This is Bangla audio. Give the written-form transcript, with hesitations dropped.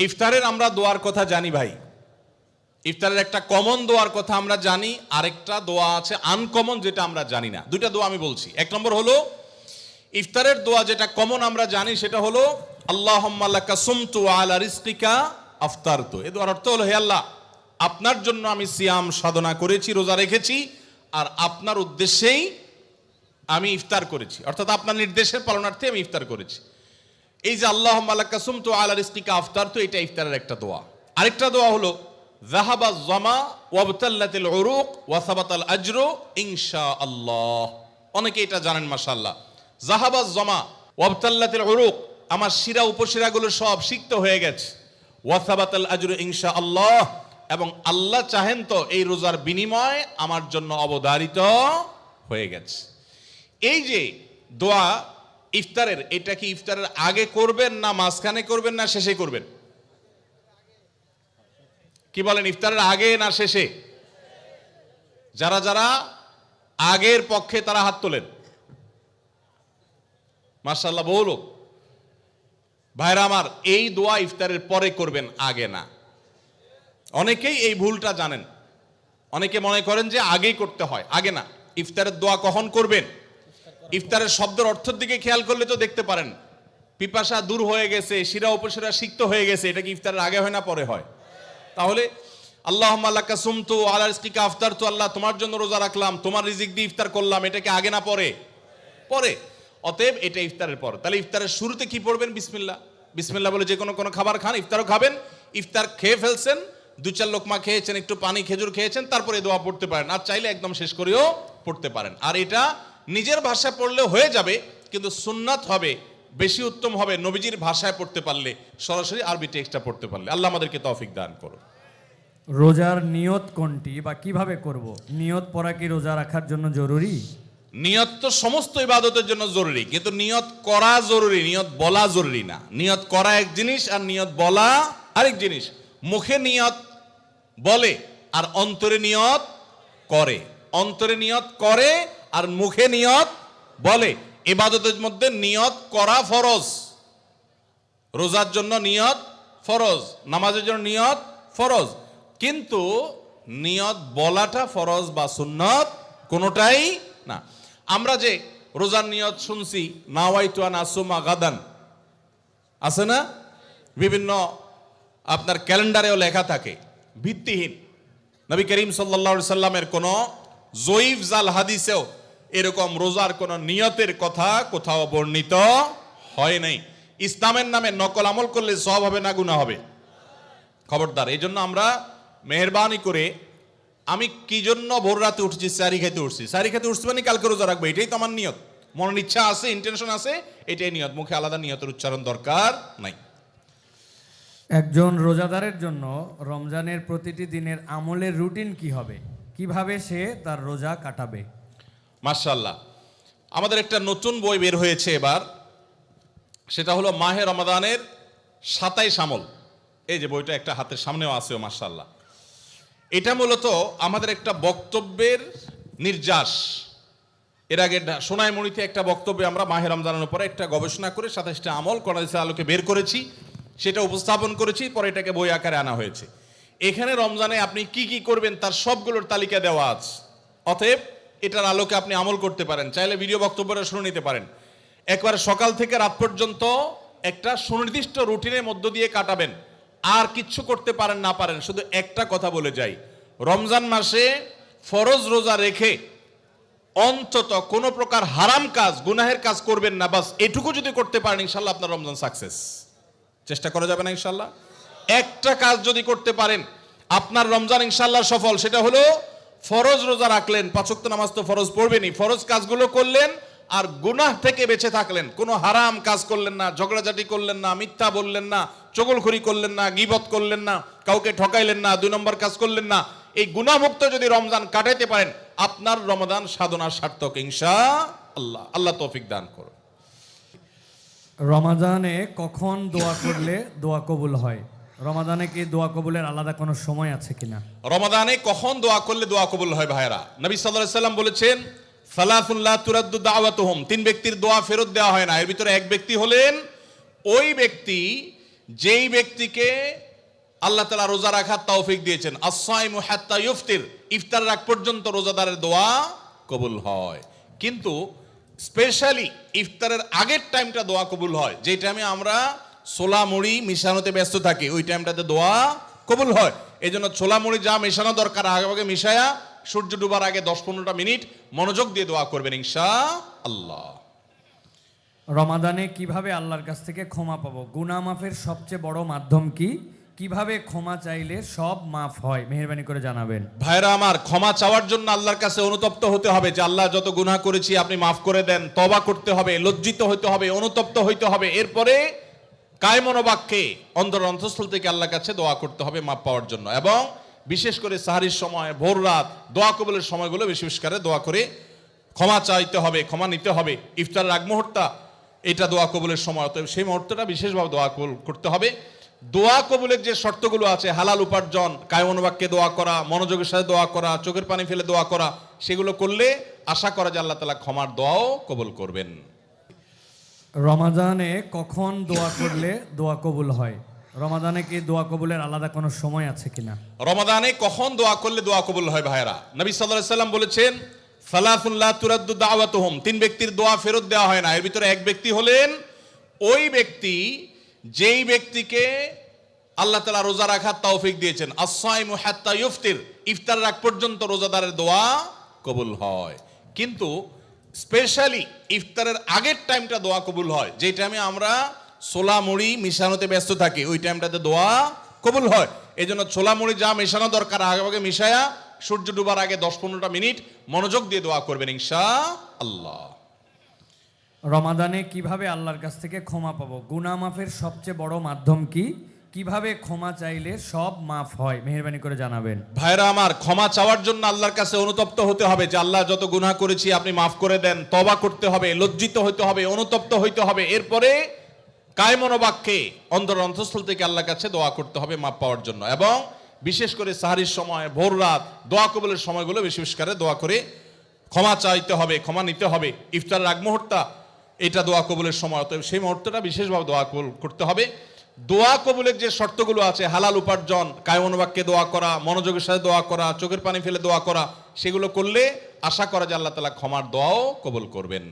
ইফতারের আমরা দোয়ার কথা জানি ভাই, ইফতারের একটা কমন দোয়ার কথা আমরা জানি, আরেকটা দোয়া আছে আনকমন যেটা আমরা জানি না। দুইটা দোয়া আমি বলছি। এক নম্বর হলো ইফতারের দোয়া যেটা কমন আমরা জানি, সেটা হলো আল্লাহুম্মা লাকা সুমতু ওয়া আলা রিজকিকা আফতারতু। এই দোয়ার অর্থ হলো, হে আল্লাহ, আপনার জন্য আমি সিয়াম সাধনা করেছি, রোজা রেখেছি, আর আপনার উদ্দেশ্যেই আমি ইফতার করেছি, অর্থাৎ আপনার নির্দেশের পালনার্থে আমি ইফতার করেছি। এই যে আল্লাহুম্মা লাকা সুমতু ওয়া আলা রিজকিকা আফতারতু, এটা ইফতারের একটা দোয়া। আরেকটা দোয়া হলো যাহাবা যামা ওয়াবতাল্লাতিল উরুক ওয়া সাবাতাল আজরু ইনশাআল্লাহ। অনেকে এটা জানেন মাশাআল্লাহ। যাহাবা যামা ওয়াবতাল্লাতিল উরুক, আমার শিরা উপশিরাগুলো সব সিক্ত হয়ে গেছে। ওয়া সাবাতাল আজরু ইনশাআল্লাহ, এবং আল্লাহ চাহেন তো এই রোজার বিনিময় আমার জন্য অবধারিত হয়ে গেছে। এই যে দোয়া ইফতারের, এটা কি ইফতারের আগে করবেন না মাঝখানে করবেন না শেষে করবেন? কি বলেন, ইফতারের আগে না শেষে? যারা যারা আগের পক্ষে তারা হাত তোলেন। মাশাআল্লাহ, বহু লোক। ভাইরা আমার, এই দোয়া ইফতারের পরে করবেন, আগে না। অনেকেই এই ভুলটা জানেন, অনেকে মনে করেন যে আগেই করতে হয়, আগে না। ইফতারের দোয়া কখন করবেন? ইফতারের শব্দের অর্থের দিকে খেয়াল করলে তো দেখতে পারেন পিপাসা দূর হয়ে গেছে, শিরা উপশিরা সিক্ত হয়ে গেছে। এটা কি ইফতারের আগে হয় না পরে হয়? তাহলে আল্লাহুম্মা লাকা সুমতু ওয়া আলা রিজকিকা আফতারতু, আল্লাহ তোমার জন্য রোজা রাখলাম, তোমার রিজিক দিয়ে ইফতার করলাম, এটা কি আগে না পরে? পরে। অতএব এটা ইফতারের পর। তাহলে ইফতারের শুরুতে কি পড়বেন? বিসমিল্লাহ। বিসমিল্লাহ বলে যে কোনো খাবার খান, ইফতারও খাবেন। ইফতার খেয়ে ফেলছেন, 2-4 লোকমা খেয়েছেন, একটু পানি খেজুর খেয়েছেন, তারপরে দোয়া পড়তে পারেন। আর চাইলে একদম শেষ করেও পড়তে পারেন। আর এটা নিজের ভাষায় পড়লে হয়ে যাবে, কিন্তু সুন্নাত হবে, বেশি উত্তম হবে নবীজির ভাষায় পড়তে পারলে, সরাসরি আরবি টেক্সটটা পড়তে পারলে। আল্লাহ আমাদেরকে তৌফিক দান করুন। রোজার নিয়ত কোনটি বা কিভাবে করব? নিয়ত পড়া কি রোজা রাখার জন্য জরুরি? নিয়ত তো সমস্ত ইবাদতের জন্য জরুরি, কিন্তু নিয়ত করা জরুরি, নিয়ত বলা জরুরি না। নিয়ত করা এক জিনিস আর নিয়ত বলা আরেক জিনিস। মুখে নিয়ত বলে আর অন্তরে নিয়ত করে, অন্তরে নিয়ত করে আর মুখে নিয়ত বলে। ইবাদতের মধ্যে নিয়ত করা ফরজ। রোজার জন্য নিয়ত ফরজ, নামাজের জন্য নিয়ত ফরজ, কিন্তু নিয়ত বলাটা ফরজ বা সুন্নত কোনোটাই না। আমরা যে রোজার নিয়ত শুনছি, নাওয়াইতু আন আসুমা গাদান, আছে না? বিভিন্ন আপনার ক্যালেন্ডারেও লেখা থাকে, ভিত্তিহীন। নবী করিম সাল্লাল্লাহু আলাইহি সাল্লামের কোন জয়ীফ জাল হাদিসেও এরকম রোজার কোন নিয়তের কথা কোথাও বর্ণিত হয় নাই। ইসলামের নামে নকল আমল করলে সওয়াব হবে না গুনাহ হবে? খবরদার। এই জন্য আমরা মেহেরবানি করে, আমি কি জন্য ভোর রাতে উঠছি? সারি খেতে উঠছি। সারি খেতে উঠছি মানে কালকে রোজা রাখবো, এটাই তো আমার নিয়ত। মনের ইচ্ছা আছে, ইন্টেনশন আছে, এটাই নিয়ত। মুখে আলাদা নিয়তের উচ্চারণ দরকার নাই। একজন রোজাদারের জন্য রমজানের প্রতিটি দিনের আমলের রুটিন কি হবে? কিভাবে সে তার রোজা কাটাবে? মাশাআল্লাহ, আমাদের একটা নতুন বই বের হয়েছে এবার, সেটা হলো মাহে রমাদানের 27 আমল। এই যে বইটা একটা হাতের সামনেও আছে, মাশাআল্লাহ। এটা মূলত আমাদের একটা বক্তব্যের নির্যাস। এর আগে সোনাইমুড়িতে একটা বক্তব্যে আমরা মাহে রমজানের উপরে একটা গবেষণা করে 27টা আমল কোরআনের আলোকে বের করেছি, সেটা উপস্থাপন করেছি, পরে এটাকে বই আকারে আনা হয়েছে। এখানে রমজানে আপনি কি কি করবেন তার সবগুলোর তালিকা দেওয়া আছে। অতএব এটার আলোকে আপনি আমল করতে পারেন। চাইলে ভিডিও বক্তব্যটা শুনে নিতে পারেন। একবারে সকাল থেকে রাত পর্যন্ত একটা সুনির্দিষ্ট রুটিনের মধ্য দিয়ে কাটাবেন। আর কিচ্ছু করতে পারেন না পারেন, শুধু একটা কথা বলে যাই, রমজান মাসে ফরজ রোজা রেখে অন্তত কোনো প্রকার হারাম কাজ, গুনাহের কাজ করবেন না। বাস এটুকু যদি করতে পারেন, ইনশাল্লাহ আপনার রমজান সাকসেস। চেষ্টা করা যাবে না ইনশাল্লাহ? একটা কাজ যদি করতে পারেন, আপনার রমজান ইনশাল্লাহ সফল। সেটা হলো ফরজ রোজা রাখলেন, 5 ওয়াক্ত নামাজ তো ফরজ পড়বেনই, ফরজ কাজগুলো করলেন, আর গুনাহ থেকে বেঁচে থাকলেন। কোনো হারাম কাজ করলেন না, ঝগড়াঝাটি করলেন না, মিথ্যা বললেন না, চগলখড়ি করলেন না, গীবত করলেন না, কাউকে ঠকাইলেন না, 2 নম্বর কাজ করলেন না। এই গুনাহমুক্ত যদি রমজান কাটাইতে পারেন, আপনার রমজান সাধনার সার্থক ইনশাআল্লাহ। আল্লাহ তৌফিক দান করুন। রমাদানে কখন দোয়া করলে দোয়া কবুল হয়? রমাদানে কি দোয়া কবুলের আলাদা কোনো সময় আছে কিনা? রমাদানে কখন দোয়া করলে দোয়া কবুল হয় ভাইরা? নবী সাল্লাল্লাহু আলাইহি সাল্লাম বলেছেন, সালাসুন লা তুরাদ্দু দাওয়াতুহুম, 3 ব্যক্তির দোয়া ফেরত দেওয়া হয় না। এর ভিতরে এক ব্যক্তি হলেন ওই ব্যক্তি যেই ব্যক্তিকে আল্লাহ তাআলা রোজা রাখার তৌফিক দিয়েছেন, as-সাইমু হাত্তা ইফতির, ইফতার রাখ পর্যন্ত রোজাদারের দোয়া কবুল হয়। কিন্তু স্পেশালি ইফতারের আগের টাইমটা দোয়া কবুল হয়, যে টাইমে আমরা ছোলা মুড়ি মিশানোতে ব্যস্ত থাকি, ওই টাইমটাতে দোয়া কবুল হয়। এই জন্য ছোলা মুড়ি যা মেশানো দরকার আগে মিশায়া সূর্য ডুবার আগে 10-15টা মিনিট মনোযোগ দিয়ে দোয়া করবেন ইনশাআল্লাহ। রমাদানে কিভাবে আল্লাহর কাছ থেকে ক্ষমা পাবো? গুনাহ মাফের সবচেয়ে বড় মাধ্যম কি? কিভাবে ক্ষমা চাইলে সব মাফ হয়? মেহেরবানি করে জানাবেন। ভাইরা আমার, ক্ষমা চাওয়ার জন্য আল্লাহর কাছে অনুতপ্ত হতে হবে যে আল্লাহ যত গুনাহ করেছি আপনি মাফ করে দেন। তওবা করতে হবে, লজ্জিত হতে হবে, অনুতপ্ত হইতে হবে। এরপরে কায়মনোবাক্যে অন্তর অন্তঃস্থল থেকে আল্লাহর কাছে দোয়া করতে হবে মাফ পাওয়ার জন্য। এবং বিশেষ করে সাহারির সময়, ভোর রাত, দোয়া কবুলের সময়গুলো বেশি বেশি করে দোয়া করে ক্ষমা চাইতে হবে, ক্ষমা নিতে হবে। ইফতারের আগ মুহূর্তটা এটা দোয়া কবুলের সময়, অতএব সেই মুহূর্তটা বিশেষভাবে দোয়া কবুল করতে হবে। দোয়া কবুলের যে শর্তগুলো আছে, হালাল উপার্জন, কায়মনোবাক্যে দোয়া করা, মনোযোগের সাথে দোয়া করা, চোখের পানি ফেলে দোয়া করা, সেগুলো করলে আশা করা যে আল্লাহ তাআলা ক্ষমার দোয়াও কবুল করবেন। রমাদানে কখন দোয়া করলে দোয়া কবুল হয়? রমাদানে কি দোয়া কবুলের আলাদা কোনো সময় আছে কিনা? রমাদানে কখন দোয়া করলে দোয়া কবুল হয় ভাইরা? নবী সাল্লাল্লাহু আলাইহি সাল্লাম বলেছেন, সালাতুন লা তুরাদ্দু দাওয়াতুহুম, 3 ব্যক্তির দোয়া ফেরত দেওয়া হয় না। এর ভিতরে এক ব্যক্তি হলেন ওই ব্যক্তি যেই ব্যক্তিকে আল্লাহ তাআলা রোজা রাখার তৌফিক দিয়েছেন, as-সাইমু হাত্তা ইফতির, ইফতার রাখ পর্যন্ত রোজাদারের দোয়া কবুল হয়। কিন্তু স্পেশালি ইফতারের আগের টাইমটা দোয়া কবুল হয়, যে টাইমে আমরা ছোলা মুড়ি মিশানোতে ব্যস্ত থাকি, ওই টাইমটাতে দোয়া কবুল হয়। এই জন্য ছোলা মুড়ি যা মেশানো দরকার আগে মিশায়া সূর্য ডুবার আগে 10-15টা মিনিট মনোযোগ দিয়ে দোয়া করবেন ইনশাআল্লাহ। রমাদানে কিভাবে আল্লাহর কাছ থেকে ক্ষমা পাবো? গুনাহ মাফের সবচেয়ে বড় মাধ্যম কি? কিভাবে ক্ষমা চাইলে সব মাফ হয়? মেহেরবানি করে জানাবেন। ভাইরা আমার, ক্ষমা চাওয়ার জন্য আল্লাহর কাছে অনুতপ্ত হতে হবে যে আল্লাহ যত গুনাহ করেছি আপনি মাফ করে দেন। তওবা করতে হবে, লজ্জিত হতে হবে, অনুতপ্ত হইতে হবে। এরপরে কায়মনোবাক্যে অন্তর অন্তঃস্থল থেকে আল্লাহর কাছে দোয়া করতে হবে মাফ পাওয়ার জন্য। এবং বিশেষ করে সাহারির সময়, ভোর রাত, দোয়া কবুলের সময়গুলো বেশি বেশি করে দোয়া করে ক্ষমা চাইতে হবে, ক্ষমা নিতে হবে। ইফতারের আগ মুহূর্তটা এটা দোয়া কবুলের সময়, অতএব সেই মুহূর্তটা বিশেষভাবে দোয়া কবুল করতে হবে। দোয়া কবুলের যে শর্তগুলো আছে, হালাল উপার্জন, কায়মনোবাক্যে দোয়া করা, মনোযোগের সাথে দোয়া করা, চোখের পানি ফেলে দোয়া করা, সেগুলো করলে আশা করা যে আল্লাহ তাআলা ক্ষমার দোয়াও কবুল করবেন।